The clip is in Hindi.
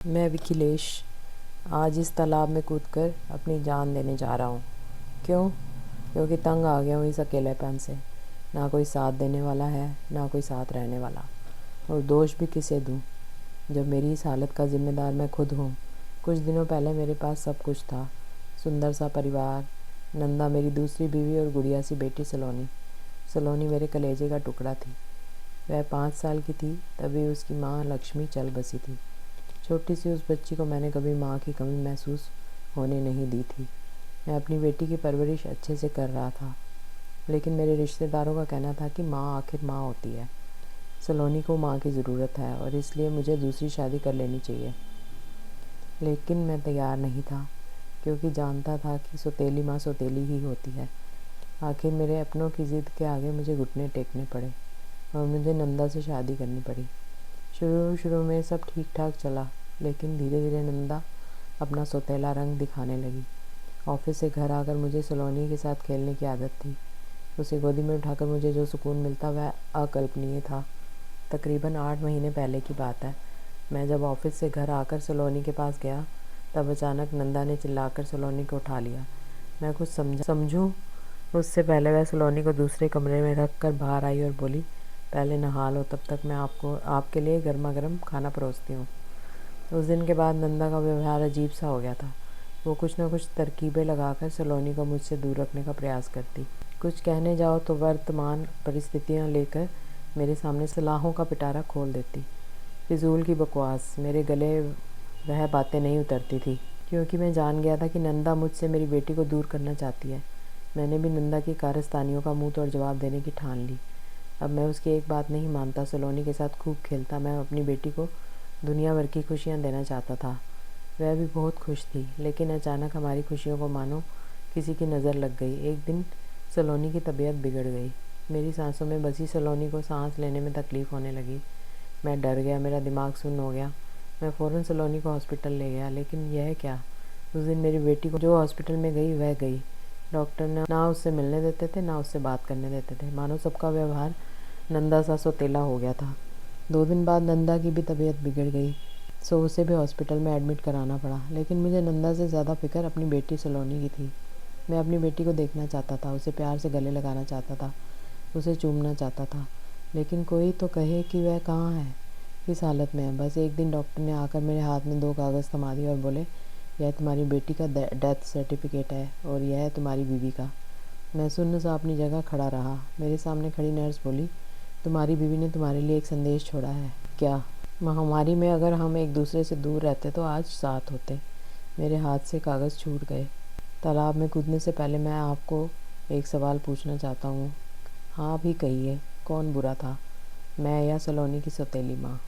मैं विकिलेश आज इस तालाब में कूदकर अपनी जान देने जा रहा हूँ। क्यों? क्योंकि तंग आ गया हूँ इस अकेलेपन से। ना कोई साथ देने वाला है, ना कोई साथ रहने वाला। और दोष भी किसे दूँ जब मेरी इस हालत का ज़िम्मेदार मैं खुद हूँ। कुछ दिनों पहले मेरे पास सब कुछ था। सुंदर सा परिवार, नंदा मेरी दूसरी बीवी और गुड़िया सी बेटी सलोनी। सलोनी मेरे कलेजे का टुकड़ा थी। वह 5 साल की थी तभी उसकी माँ लक्ष्मी चल बसी थी। छोटी सी उस बच्ची को मैंने कभी माँ की कमी महसूस होने नहीं दी थी। मैं अपनी बेटी की परवरिश अच्छे से कर रहा था, लेकिन मेरे रिश्तेदारों का कहना था कि माँ आखिर माँ होती है। सलोनी को माँ की ज़रूरत है और इसलिए मुझे दूसरी शादी कर लेनी चाहिए। लेकिन मैं तैयार नहीं था, क्योंकि जानता था कि सौतेली माँ सौतेली ही होती है। आखिर मेरे अपनों की ज़िद के आगे मुझे घुटने टेकने पड़े और मुझे नंदा से शादी करनी पड़ी। शुरू में सब ठीक ठाक चला, लेकिन धीरे धीरे नंदा अपना सौतेला रंग दिखाने लगी। ऑफिस से घर आकर मुझे सलोनी के साथ खेलने की आदत थी। उसे गोदी में उठाकर मुझे जो सुकून मिलता वह अकल्पनीय था। तकरीबन 8 महीने पहले की बात है। मैं जब ऑफिस से घर आकर सलोनी के पास गया, तब अचानक नंदा ने चिल्लाकर सलोनी को उठा लिया। मैं कुछ समझूं उससे पहले वह सलोनी को दूसरे कमरे में रख कर बाहर आई और बोली, पहले नहा लो, तब तक मैं आपके लिए गर्मा गर्म खाना परोसती हूँ। उस दिन के बाद नंदा का व्यवहार अजीब सा हो गया था। वो कुछ न कुछ तरकीबें लगाकर सलोनी को मुझसे दूर रखने का प्रयास करती। कुछ कहने जाओ तो वर्तमान परिस्थितियाँ लेकर मेरे सामने सलाहों का पिटारा खोल देती। फिजूल की बकवास, मेरे गले वह बातें नहीं उतरती थी, क्योंकि मैं जान गया था कि नंदा मुझसे मेरी बेटी को दूर करना चाहती है। मैंने भी नंदा की कारस्तानियों का मुंह तोड़ जवाब देने की ठान ली। अब मैं उसकी एक बात नहीं मानता। सलोनी के साथ खूब खेलता। मैं अपनी बेटी को दुनिया भर की खुशियाँ देना चाहता था। वह भी बहुत खुश थी, लेकिन अचानक हमारी खुशियों को मानो किसी की नज़र लग गई। एक दिन सलोनी की तबीयत बिगड़ गई। मेरी सांसों में बसी सलोनी को सांस लेने में तकलीफ़ होने लगी। मैं डर गया, मेरा दिमाग सुन्न हो गया। मैं फ़ौरन सलोनी को हॉस्पिटल ले गया, लेकिन यह क्या, उस दिन मेरी बेटी को जो हॉस्पिटल में गई वह गई। डॉक्टर ना उससे मिलने देते थे, ना उससे बात करने देते थे। मानो सबका व्यवहार नंदा सा सौतेला हो गया था। 2 दिन बाद नंदा की भी तबीयत बिगड़ गई, सो उसे भी हॉस्पिटल में एडमिट कराना पड़ा। लेकिन मुझे नंदा से ज़्यादा फिक्र अपनी बेटी सलोनी की थी। मैं अपनी बेटी को देखना चाहता था, उसे प्यार से गले लगाना चाहता था, उसे चूमना चाहता था। लेकिन कोई तो कहे कि वह कहाँ है, किस हालत में है। बस एक दिन डॉक्टर ने आकर मेरे हाथ में 2 कागज़ थमा दिए और बोले, यह तुम्हारी बेटी का डेथ सर्टिफिकेट है और यह है तुम्हारी बीवी का। मैं सुन्न सा अपनी जगह खड़ा रहा। मेरे सामने खड़ी नर्स बोली, तुम्हारी बीवी ने तुम्हारे लिए एक संदेश छोड़ा है। क्या? महामारी में अगर हम एक दूसरे से दूर रहते तो आज साथ होते। मेरे हाथ से कागज़ छूट गए। तालाब में कूदने से पहले मैं आपको एक सवाल पूछना चाहता हूँ। हाँ भी कहिए, कौन बुरा था, मैं या सलोनी की सौतेली माँ?